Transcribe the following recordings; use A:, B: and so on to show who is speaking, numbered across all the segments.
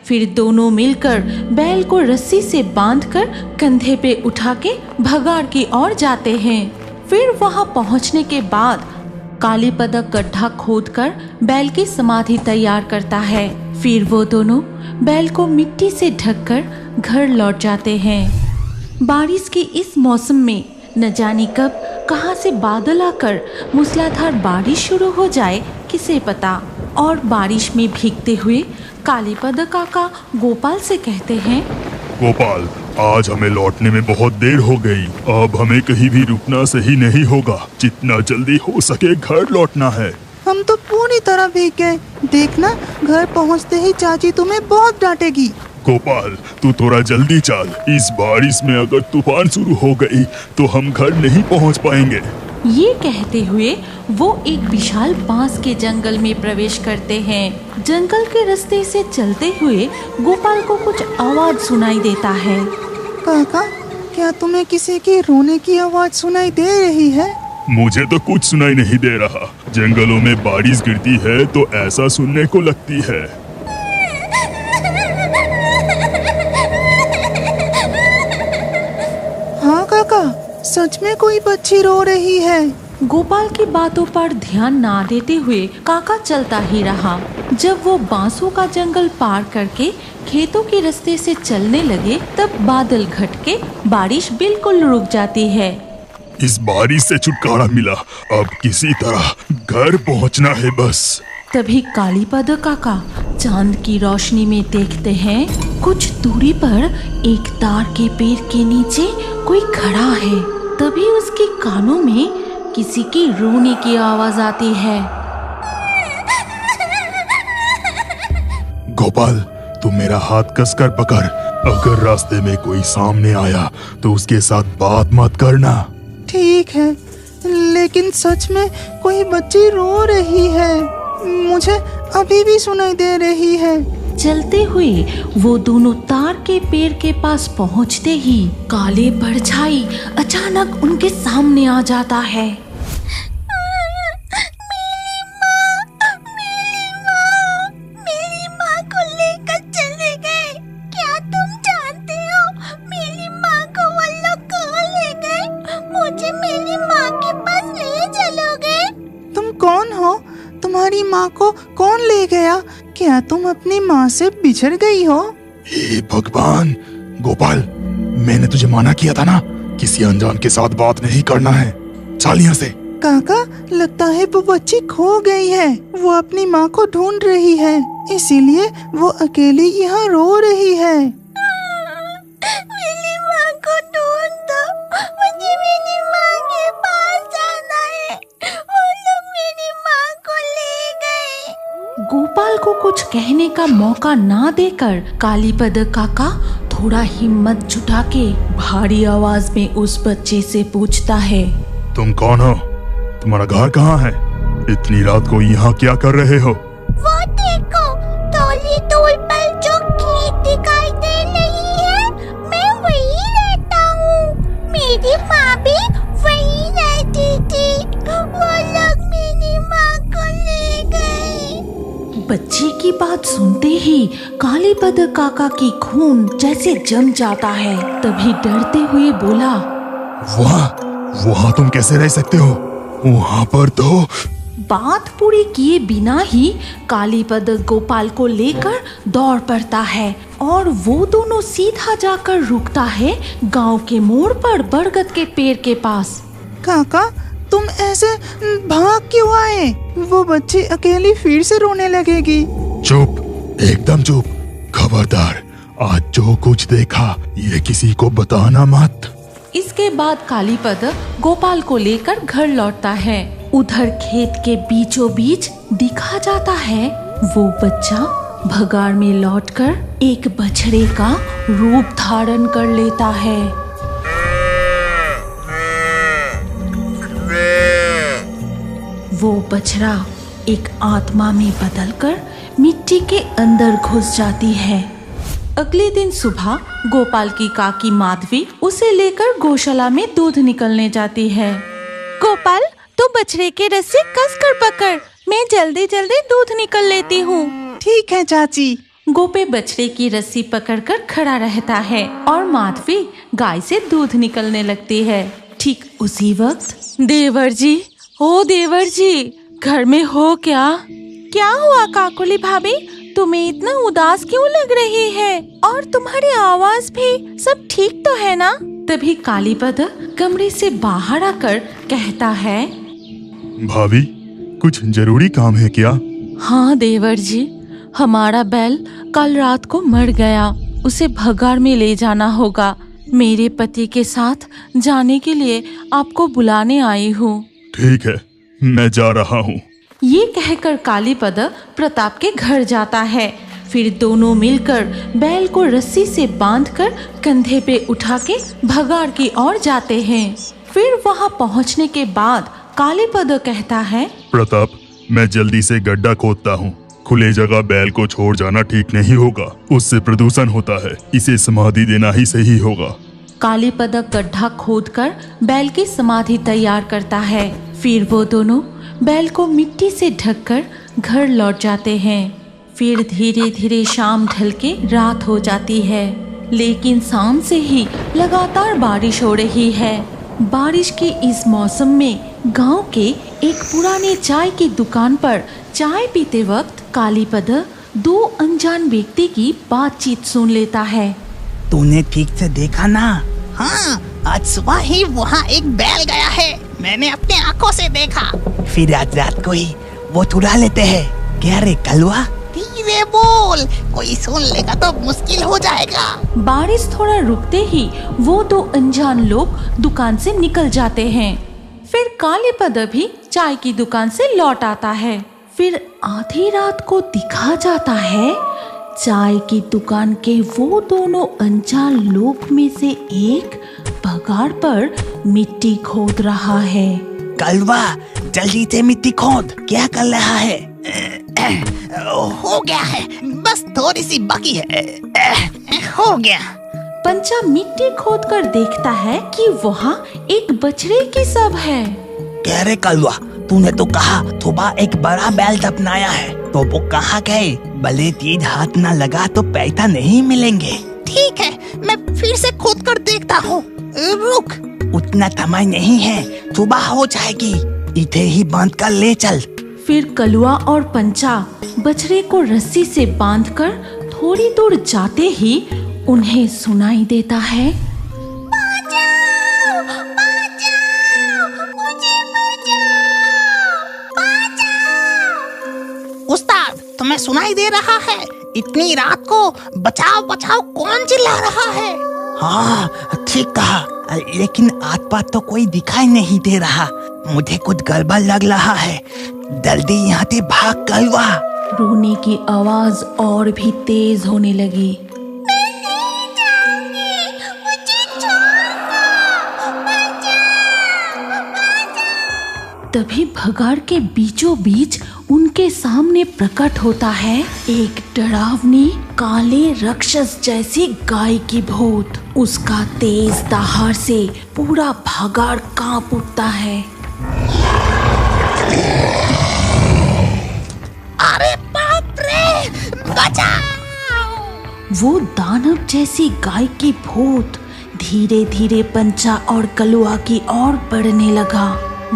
A: फिर दोनों मिलकर बैल को रस्सी से बांधकर कंधे पे उठा के भगाड़ की ओर जाते हैं। फिर वहां पहुंचने के बाद कालीपद गड्ढा खोदकर बैल की समाधि तैयार करता है। फिर वो दोनों बैल को मिट्टी से ढककर घर लौट जाते हैं। बारिश के इस मौसम में न जाने कब कहां से बादल आकर मूसलाधार बारिश शुरू हो जाए किसे पता। और बारिश में भीगते हुए कालीपद काका गोपाल से कहते हैं,
B: गोपाल, आज हमें लौटने में बहुत देर हो गई। अब हमें कहीं भी रुकना सही नहीं होगा। जितना जल्दी हो सके घर लौटना है।
C: हम तो पूरी तरह भीग गए। देखना, घर पहुंचते ही चाची तुम्हें बहुत डांटेगी।
B: गोपाल, तू थोड़ा जल्दी चल। इस बारिश में अगर तूफान शुरू हो गई तो हम घर नहीं पहुंच पाएंगे।
A: ये कहते हुए वो एक विशाल बांस के जंगल में प्रवेश करते हैं। जंगल के रास्ते से चलते हुए गोपाल को कुछ आवाज सुनाई देता है।
C: काका, क्या तुम्हें किसी की रोने की आवाज सुनाई दे रही है?
B: मुझे तो कुछ सुनाई नहीं दे रहा। जंगलों में बारिश गिरती है तो ऐसा सुनने को लगती है।
C: हाँ काका, सच में कोई बच्ची रो रही है।
A: गोपाल की बातों पर ध्यान ना देते हुए काका चलता ही रहा। जब वो बांसों का जंगल पार करके खेतों के रास्ते से चलने लगे तब बादल घट के बारिश बिल्कुल रुक जाती है।
B: इस बारिश से छुटकारा मिला। अब किसी तरह घर पहुंचना है बस।
A: तभी कालीपद काका चांद की रोशनी में देखते हैं कुछ दूरी पर एक तार के पेड़ के नीचे कोई खड़ा है। तभी उसके कानों में किसी की रोने की आवाज आती है।
B: गोपाल, तुम मेरा हाथ कसकर पकड़। अगर रास्ते में कोई सामने आया तो उसके साथ बात मत करना।
C: ठीक है, लेकिन सच में कोई बच्ची रो रही है। मुझे अभी भी सुनाई दे रही है।
A: चलते हुए वो दोनों तार के पेड़ के पास पहुंचते ही काले परछाई अचानक उनके सामने आ जाता है।
D: मेरी माँ को लेकर चले गए। क्या तुम जानते हो मेरी माँ को वो लोग कहाँ ले गए? मुझे मेरी माँ के पास ले चलोगे?
C: तुम कौन हो? तुम्हारी माँ को कौन ले गया? क्या तुम अपनी माँ से बिछड़ गई हो?
B: हे भगवान! गोपाल, मैंने तुझे मना किया था ना, किसी अनजान के साथ बात नहीं करना है। चल यहाँ से।
C: काका, लगता है वो बच्ची खो गई है। वो अपनी माँ को ढूंढ रही है, इसीलिए वो अकेली यहाँ रो रही है।
D: मेरी माँ को ढूंढ दो। मुझे मेरी माँ के पास जाना है। वो लोग मेरी माँ को ले गए।
A: गोपाल को कुछ कहने का मौका ना देकर कालीपद काका थोड़ा हिम्मत जुटा के भारी आवाज में उस बच्चे से पूछता है,
B: तुम कौन हो? तुम्हारा घर कहाँ है? इतनी रात को यहाँ क्या कर रहे हो?
D: वो देखो, थोड़ी दूर पर जो खेत दिखाई दे रही है, मैं वही रहता हूँ। मेरी माँ भी वही रहती थी। वो लोग मेरी माँ को ले गए।
A: बच्ची की बात सुनते ही कालीपद काका की खून जैसे जम जाता है। तभी डरते हुए बोला,
B: वहाँ तुम कैसे रह सकते हो? वहाँ पर तो।
A: बात पूरी किए बिना ही कालीपद गोपाल को लेकर दौड़ पड़ता है और वो दोनों सीधा जाकर रुकता है गांव के मोड़ पर बरगद के पेड़ के पास।
C: काका, तुम ऐसे भाग क्यों आए? वो बच्ची अकेली फिर से रोने लगेगी।
B: चुप, एकदम चुप। खबरदार, आज जो कुछ देखा ये किसी को बताना मत।
A: इसके बाद कालीपद गोपाल को लेकर घर लौटता है। उधर खेत के बीचों बीच दिखा जाता है वो बच्चा भगाड़ में लौटकर एक बछड़े का रूप धारण कर लेता है। वो बछड़ा एक आत्मा में बदलकर मिट्टी के अंदर घुस जाती है। अगले दिन सुबह गोपाल की काकी माधवी उसे लेकर गौशाला में दूध निकलने जाती है। गोपाल, तू बछड़े के रस्सी कस कर पकड़, मैं जल्दी जल्दी दूध निकल लेती हूँ।
C: ठीक है चाची।
A: गोपे बछड़े की रस्सी पकड़कर खड़ा रहता है और माधवी गाय से दूध निकलने लगती है। ठीक उसी वक्त देवर जी, ओ देवर जी, घर में हो क्या? क्या हुआ काकोली भाभी, तुम्हें इतना उदास क्यों लग रही है? और तुम्हारी आवाज भी सब ठीक तो है ना? तभी कालीपद कमरे से बाहर आकर कहता है,
B: भाभी कुछ जरूरी काम है क्या?
A: हाँ देवर जी, हमारा बैल कल रात को मर गया, उसे भगाड़ में ले जाना होगा। मेरे पति के साथ जाने के लिए आपको बुलाने आई हूँ।
B: ठीक है, मैं जा रहा हूँ।
A: ये कहकर कालीपद प्रताप के घर जाता है। फिर दोनों मिलकर बैल को रस्सी से बांधकर कंधे पे उठा के भगाड़ की ओर जाते हैं। फिर वहाँ पहुँचने के बाद कालीपद कहता है,
B: प्रताप, मैं जल्दी से गड्ढा खोदता हूँ। खुले जगह बैल को छोड़ जाना ठीक नहीं होगा, उससे प्रदूषण होता है। इसे समाधि देना ही सही होगा।
A: कालीपद गड्ढा खोदकर बैल की समाधि तैयार करता है। फिर वो दोनों बैल को मिट्टी से ढककर घर लौट जाते हैं। फिर धीरे धीरे शाम ढल के रात हो जाती है, लेकिन शाम से ही लगातार बारिश हो रही है। बारिश के इस मौसम में गांव के एक पुराने चाय की दुकान पर चाय पीते वक्त कालीपद दो अनजान व्यक्ति की बातचीत सुन लेता है।
C: तूने ठीक से देखा ना?
E: हाँ, आज सुबह ही वहाँ एक बैल गया है, मैंने अपनी आंखों से देखा।
C: फिर आज रात को ही वो चुरा लेते हैं। क्या रे कलवा?
E: धीरे बोल, कोई सुन लेगा तो मुश्किल हो जाएगा।
A: बारिश थोड़ा रुकते ही वो दो अनजान लोग दुकान से निकल जाते हैं। फिर कालीपद भी चाय की दुकान से लौट आता है। फिर आधी रात को दिखा जाता है चाय की दुकान के वो दोनों अनजान लोग में से एक भगाड़ पर मिट्टी खोद रहा है।
C: कलवा, जल्दी से मिट्टी खोद। क्या कर रहा है?
E: हो गया है, बस थोड़ी सी बाकी है। हो गया।
A: पंचा मिट्टी खोदकर देखता है कि वहाँ एक बछड़े की शव है।
C: कह रे कलवा, तूने तो कहा सुबह एक बड़ा बैल दफनाया है, तो वो कहाँ गए? भले तेज हाथ ना लगा तो पैसा नहीं मिलेंगे।
E: ठीक है, मैं फिर से खोद कर देखता हूँ। रुक,
C: उतना समय नहीं है, सुबह हो जाएगी। इधे ही बांध कर ले चल।
A: फिर कलुआ और पंचा बछड़े को रस्सी से बांधकर थोड़ी दूर जाते ही उन्हें सुनाई देता है,
D: बचाओ, बचाओ, मुझे बचाओ, बचाओ।
E: उस्ताद, तुम्हें सुनाई दे रहा है? इतनी रात को बचाओ बचाओ कौन चिल्ला रहा है?
C: हाँ, ठीक कहा, लेकिन आसपास तो कोई दिखाई नहीं दे रहा। मुझे कुछ गड़बड़ लग रहा है। जल्दी यहाँ से भाग कलवा।
A: रोने की आवाज और भी तेज होने लगी।
D: मैं नहीं जाऊंगी, मुझे छोड़ दो, बचाओ, बचाओ।
A: तभी भगाड़ के बीचों बीच उनके सामने प्रकट होता है एक डरावनी काले राक्षस जैसी गाय की भूत। उसका तेज दहाड़ से पूरा भगाड़ कांप उठता है।
E: अरे बाप रे, बचाओ!
A: वो दानव जैसी गाय की भूत धीरे धीरे पंचा और कलुआ की ओर बढ़ने लगा।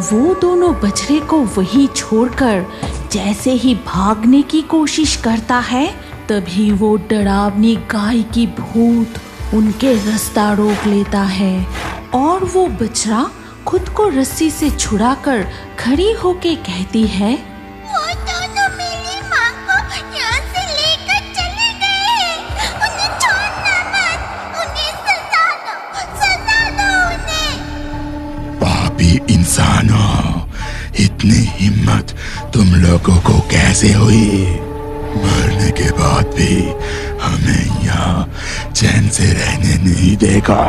A: वो दोनों बछड़े को वहीं छोड़कर जैसे ही भागने की कोशिश करता है, तभी वो डरावनी गाय की भूत उनके रास्ता रोक लेता है और वो बछड़ा खुद को रस्सी से छुड़ाकर खड़ी होके कहती है,
D: वो दोनों मेरी माँ को यहाँ से लेकर चले गए। उन्हें छोड़ना मत, उन्हें सजा दो उन्हें।
B: पापी इंसानों, इतनी हिम्मत तुम लोगों को कैसे हुई? मरने के बाद भी हमें यहाँ चैन से रहने नहीं देगा।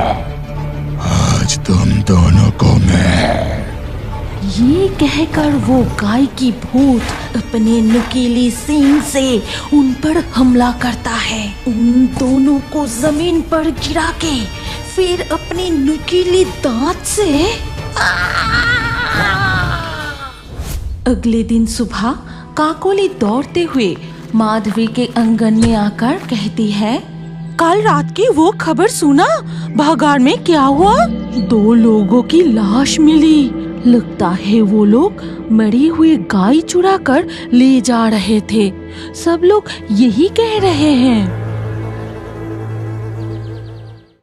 B: आज तुम दोनों को मैं।
A: ये कहकर वो गाय की भूत अपने नुकीली सींग से उन पर हमला करता है। उन दोनों को जमीन पर गिरा के फिर अपनी नुकीली दांत से अगले दिन सुबह काकोली दौड़ते हुए माधवी के आंगन में आकर कहती है, कल रात की वो खबर सुना? भागाड़ में क्या हुआ? 2 लोगों की लाश मिली। लगता है वो लोग मरी हुई गाय चुरा कर ले जा रहे थे। सब लोग यही कह रहे हैं।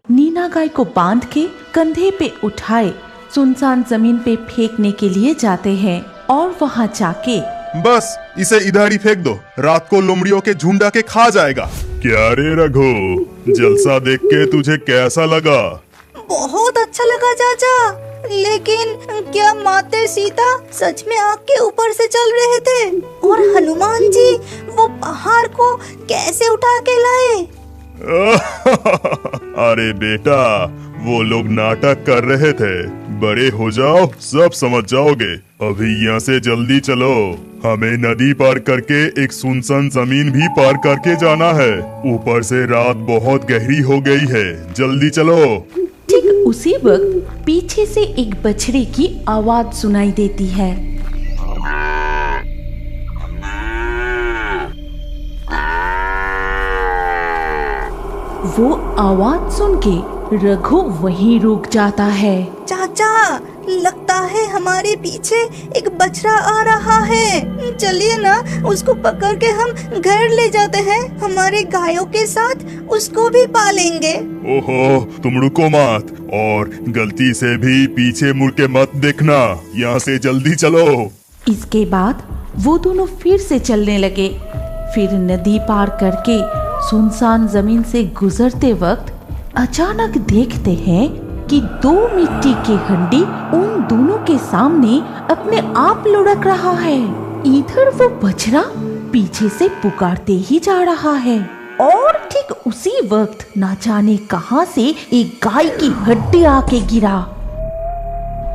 A: नीना गाय को बांध के कंधे पे उठाए सुनसान जमीन पे फेंकने के लिए जाते हैं और वहाँ जाके
B: बस इसे इधर ही फेंक दो, रात को लोमड़ियों के झुंड आके खा जाएगा। क्या रे रघु, जलसा देख के तुझे कैसा लगा?
D: बहुत अच्छा लगा चाचा, लेकिन क्या माते सीता सच में आग के ऊपर से चल रहे थे? और हनुमान जी वो पहाड़ को कैसे उठा के लाए?
B: अरे बेटा, वो लोग नाटक कर रहे थे। बड़े हो जाओ सब समझ जाओगे। अभी यहाँ से जल्दी चलो, हमें नदी पार करके एक सुनसान जमीन भी पार करके जाना है। ऊपर से रात बहुत गहरी हो गई है, जल्दी चलो।
A: ठीक उसी वक्त पीछे से एक बछड़े की आवाज सुनाई देती है। वो आवाज सुन के रघु वहीं रुक जाता है।
D: चाचा, लगता है हमारे पीछे एक बछड़ा आ रहा है। चलिए ना, उसको पकड़ के हम घर ले जाते हैं। हमारे गायों के साथ उसको भी पालेंगे।
B: ओहो, तुम रुको मत और गलती से भी पीछे मुड़ के मत देखना। यहाँ से जल्दी चलो।
A: इसके बाद वो दोनों फिर से चलने लगे। फिर नदी पार करके सुनसान जमीन से गुजरते वक्त अचानक देखते हैं कि 2 मिट्टी की हंडी उन दोनों के सामने अपने आप लुढ़क रहा है। इधर वो बछड़ा पीछे से पुकारते ही जा रहा है और ठीक उसी वक्त ना जाने कहां से एक गाय की हड्डी आके गिरा।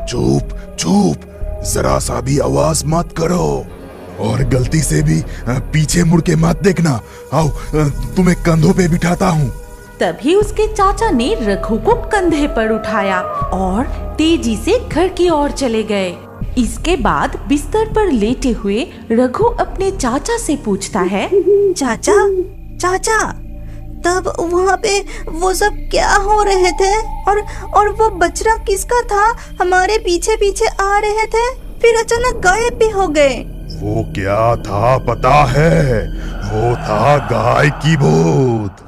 B: चुप चुप, जरा सा भी आवाज मत करो और गलती से भी पीछे मुड़ के मत देखना। आओ, तुम्हें कंधों पे बिठाता हूँ।
A: तभी उसके चाचा ने रघु को कंधे पर उठाया और तेजी से घर की ओर चले गए। इसके बाद बिस्तर पर लेटे हुए रघु अपने चाचा से पूछता है,
D: चाचा, चाचा, तब वहाँ पे वो सब क्या हो रहे थे? और वो बछड़ा किसका था? हमारे पीछे पीछे आ रहे थे, फिर अचानक गायब भी हो गए।
B: वो क्या था पता है? वो था गाय की भूत।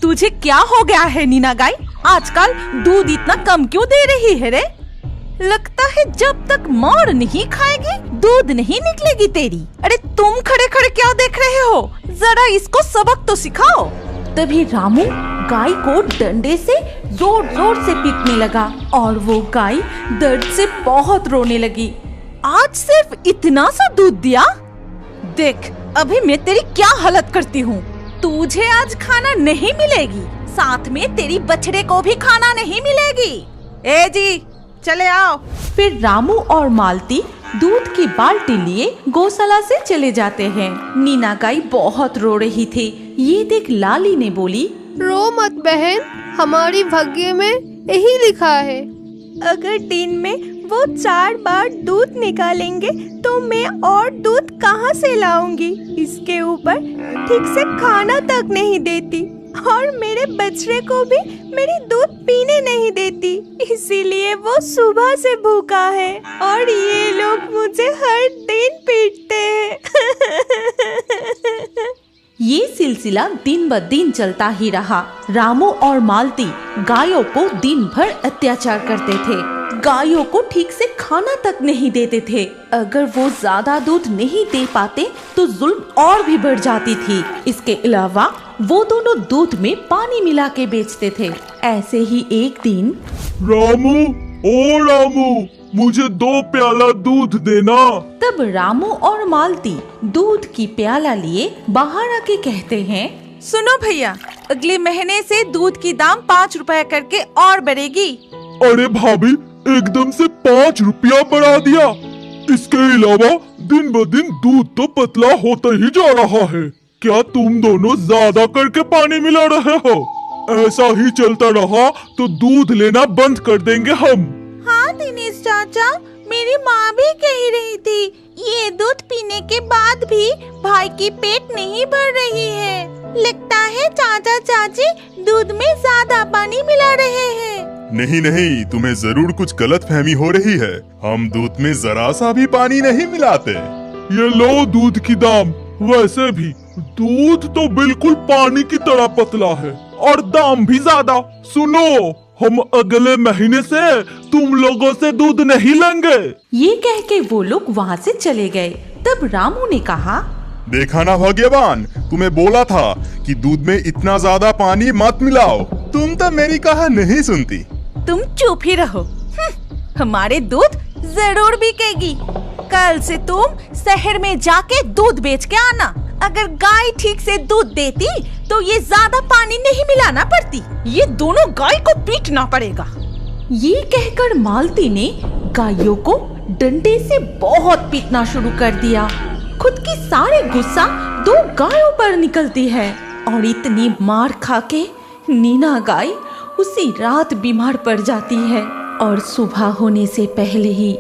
A: तुझे क्या हो गया है नीना गाय? आजकल दूध इतना कम क्यों दे रही है रे? लगता है जब तक मार नहीं खाएगी दूध नहीं निकलेगी तेरी। अरे तुम खड़े खड़े क्या देख रहे हो? जरा इसको सबक तो सिखाओ। तभी रामू गाय को डंडे से जोर जोर से पीटने लगा और वो गाय दर्द से बहुत रोने लगी। आज सिर्फ इतना सा दूध दिया? देख अभी मैं तेरी क्या हालत करती हूँ। तुझे आज खाना नहीं मिलेगी, साथ में तेरी बछड़े को भी खाना नहीं मिलेगी। ए जी चले आओ। फिर रामू और मालती दूध की बाल्टी लिए गौशाला से चले जाते हैं। नीना गाय बहुत रो रही थी। ये देख लाली ने बोली,
F: रो मत बहन, हमारी भाग्य में यही लिखा है।
G: अगर दिन में वो 4 बार दूध निकालेंगे तो मैं और दूध कहाँ से लाऊंगी? इसके ऊपर ठीक से खाना तक नहीं देती और मेरे बछड़े को भी मेरी दूध पीने नहीं देती, इसीलिए वो सुबह से भूखा है और ये लोग मुझे हर दिन पीटते हैं।
A: ये सिलसिला दिन ब दिन चलता ही रहा। रामू और मालती गायों को दिन भर अत्याचार करते थे। गायों को ठीक से खाना तक नहीं देते थे। अगर वो ज्यादा दूध नहीं दे पाते तो जुल्म और भी बढ़ जाती थी। इसके अलावा वो दोनों दूध में पानी मिला के बेचते थे। ऐसे ही एक दिन,
B: रामू, ओ रामू, मुझे 2 प्याला दूध देना।
A: तब रामू और मालती दूध की प्याला लिए बाहर आके कहते हैं,
G: सुनो भैया, अगले महीने से दूध की दाम 5 रुपए करके और बढ़ेगी।
B: अरे भाभी, एकदम से 5 रुपया बढ़ा दिया। इसके अलावा दिन ब दिन दूध तो पतला होता ही जा रहा है। क्या तुम दोनों ज्यादा करके पानी मिला रहे हो? ऐसा ही चलता रहा तो दूध लेना बंद कर देंगे हम।
D: हाँ दिनेश चाचा, मेरी माँ भी कह रही थी ये दूध पीने के बाद भी भाई की पेट नहीं भर रही है। लगता है चाचा चाची दूध में ज्यादा पानी मिला रहे हैं।
B: नहीं नहीं, तुम्हें जरूर कुछ गलतफहमी हो रही है। हम दूध में जरा सा भी पानी नहीं मिलाते। ये लो दूध की दाम। वैसे भी दूध तो बिल्कुल पानी की तरह पतला है और दाम भी ज्यादा। सुनो, हम अगले महीने से तुम लोगों से दूध नहीं लेंगे।
A: ये कह के वो लोग वहाँ से चले गए। तब रामू ने कहा,
B: देखा ना भाग्यवान, तुम्हें बोला था कि दूध में इतना ज्यादा पानी मत मिलाओ। तुम तो मेरी कहा नहीं सुनती।
G: तुम चुप ही रहो। हमारे दूध जरूर बिकेगी। कल से तुम शहर में जाके दूध बेच के आना। अगर गाय ठीक से दूध देती तो ये ज्यादा पानी नहीं मिलाना पड़ती। ये दोनों गाय को पीटना पड़ेगा।
A: ये कहकर मालती ने गायों को डंडे से बहुत पीटना शुरू कर दिया। खुद की सारी गुस्सा दो गायों पर निकलती है और इतनी मार खा के नीना गाय उसी रात बीमार पड़ जाती है और सुबह होने से पहले ही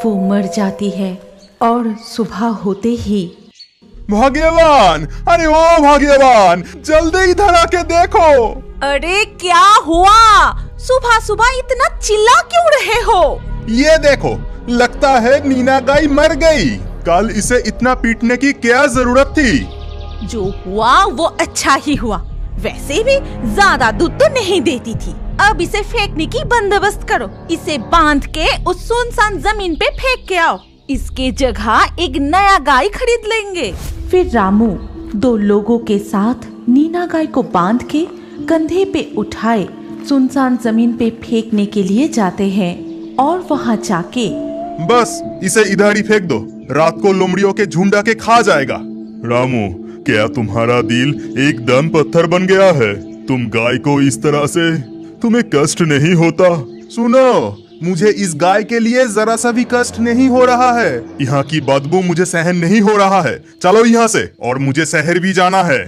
A: वो मर जाती है। और सुबह होते ही,
B: भाग्यवान, अरे ओ भाग्यवान, जल्दी इधर आके देखो।
G: अरे क्या हुआ? सुबह सुबह इतना चिल्ला क्यों रहे हो?
B: ये देखो, लगता है नीना गाय मर गई। कल इसे इतना पीटने की क्या जरूरत थी?
G: जो हुआ वो अच्छा ही हुआ। वैसे भी ज्यादा दूध तो नहीं देती थी। अब इसे फेंकने की बंदोबस्त करो। इसे बांध के उस सुनसान जमीन पे फेंक के आओ। इसके जगह एक नया गाय खरीद लेंगे।
A: फिर रामू दो लोगों के साथ नीना गाय को बांध के कंधे पे उठाए सुनसान जमीन पे फेंकने के लिए जाते हैं और वहाँ जाके,
B: बस इसे इधर ही फेंक दो, रात को लोमड़ियों के झुंड आके खा जाएगा। रामू, क्या तुम्हारा दिल एकदम पत्थर बन गया है? तुम गाय को इस तरह से, तुम्हें कष्ट नहीं होता? सुनो, मुझे इस गाय के लिए जरा सा भी कष्ट नहीं हो रहा है। यहाँ की बदबू मुझे सहन नहीं हो रहा है। चलो यहाँ से, और मुझे शहर भी जाना है।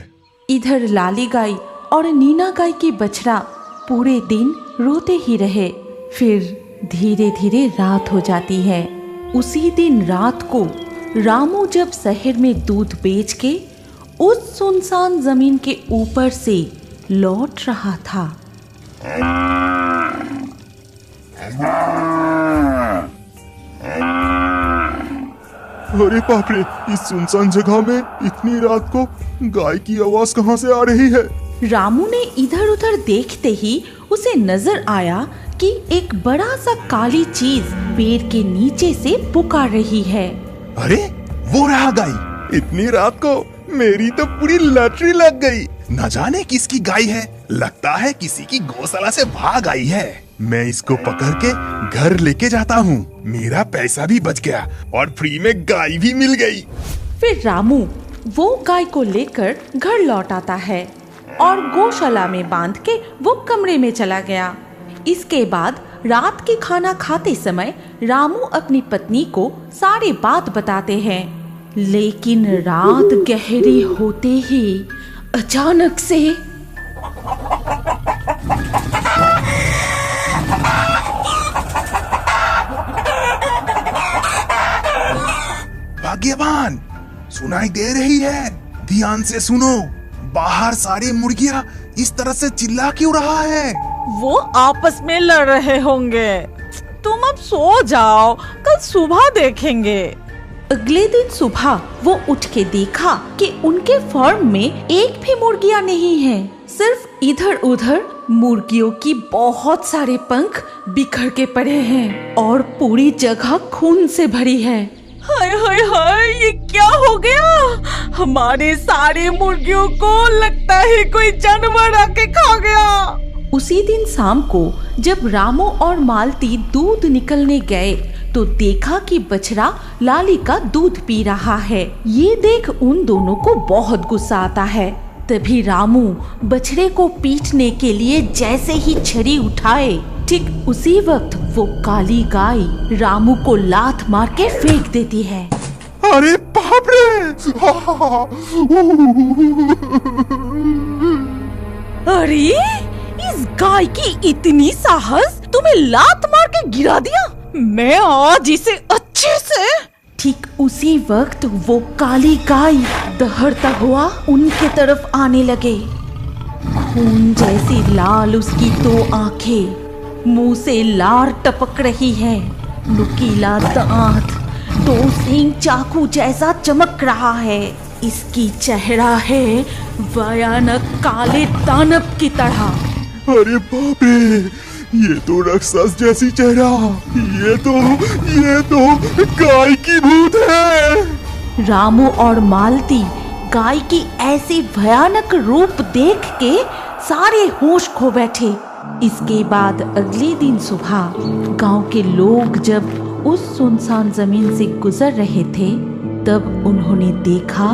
A: इधर लाली गाय और नीना गाय की बछड़ा पूरे दिन रोते ही रहे। फिर धीरे धीरे रात हो जाती है। उसी दिन रात को रामू जब शहर में दूध बेच के उस सुनसान जमीन के ऊपर से लौट रहा था,
B: अरे बाप रे, इस सुनसान जगह में इतनी रात को गाय की आवाज कहाँ से आ रही है?
A: रामू ने इधर उधर देखते ही उसे नजर आया कि एक बड़ा सा काली चीज पेड़ के नीचे से पुकार रही है।
B: अरे वो रहा गाय। इतनी रात को मेरी तो पूरी लॉटरी लग गई। न जाने किसकी गाय है, लगता है किसी की गौशाला से भाग आई है। मैं इसको पकड़ के घर लेके जाता हूँ। मेरा पैसा भी बच गया और फ्री में गाय भी मिल गई।
A: फिर रामू वो गाय को लेकर घर लौट आता है और गौशाला में बांध के वो कमरे में चला गया। इसके बाद रात के खाना खाते समय रामू अपनी पत्नी को सारी बात बताते हैं। लेकिन रात गहरी होते ही अचानक से
B: भाग्यवान, सुनाई दे रही है? ध्यान से सुनो। बाहर सारी मुर्गियाँ इस तरह से चिल्ला क्यों रहा है?
G: वो आपस में लड़ रहे होंगे। तुम अब सो जाओ, कल सुबह देखेंगे।
A: अगले दिन सुबह वो उठ के देखा कि उनके फार्म में एक भी मुर्गियाँ नहीं है। सिर्फ इधर उधर मुर्गियों की बहुत सारे पंख बिखर के पड़े हैं और पूरी जगह खून से भरी है।
G: हाय हाय हाय, ये क्या हो गया? हमारे सारे मुर्गियों को लगता है कोई जानवर आके खा गया।
A: उसी दिन शाम को जब रामू और मालती दूध निकलने गए तो देखा कि बछड़ा लाली का दूध पी रहा है। ये देख उन दोनों को बहुत गुस्सा आता है। तभी रामू बछड़े को पीटने के लिए जैसे ही छड़ी उठाए, ठीक उसी वक्त वो काली गाय रामू को लात मार के फेंक देती है।
B: अरे बाप रे!
A: अरे इस गाय की इतनी साहस, तुम्हें लात मार के गिरा दिया। मैं आज इसे अच्छे से। ठीक उसी वक्त वो काली गाय दहड़ता हुआ उनके तरफ आने लगे। खून जैसी लाल उसकी दो आंखें, मुंह से लार टपक रही है, नुकीला दांत, दो सींग चाकू जैसा चमक रहा है। इसकी चेहरा है भयानक काले दानव की तरह।
B: अरे बाप रे! ये तो राक्षस जैसी चेहरा, ये तो गाय की भूत है।
A: रामू और मालती गाय की ऐसी भयानक रूप देख के सारे होश खो बैठे। इसके बाद अगले दिन सुबह गांव के लोग जब उस सुनसान जमीन से गुजर रहे थे, तब उन्होंने देखा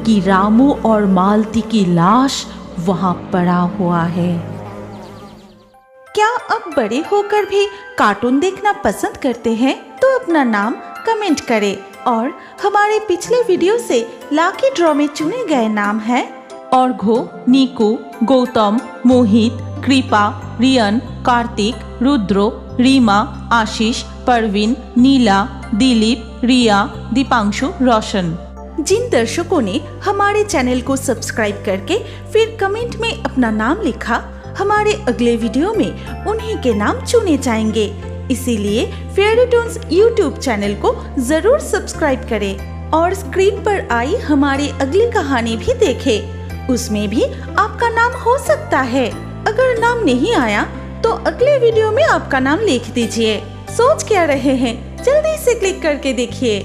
A: कि रामू और मालती की लाश वहां पड़ा हुआ है। क्या अब बड़े होकर भी कार्टून देखना पसंद करते हैं? तो अपना नाम कमेंट करें और हमारे पिछले वीडियो से लाकी ड्रॉ में चुने गए नाम हैं अर्घो, नीकू, गौतम, मोहित, कृपा, रियन, कार्तिक, रुद्रो, रीमा, आशीष, परवीन, नीला, दिलीप, रिया, दीपांशु, रोशन। जिन दर्शकों ने हमारे चैनल को सब्सक्राइब करके फिर कमेंट में अपना नाम लिखा, हमारे अगले वीडियो में उन्हीं के नाम चुने जाएंगे। इसीलिए फेयरी टून्स यूट्यूब चैनल को जरूर सब्सक्राइब करें और स्क्रीन पर आई हमारी अगली कहानी भी देखें। उसमें भी आपका नाम हो सकता है। अगर नाम नहीं आया तो अगले वीडियो में आपका नाम लिख दीजिए। सोच क्या रहे हैं? जल्दी से क्लिक करके देखिए।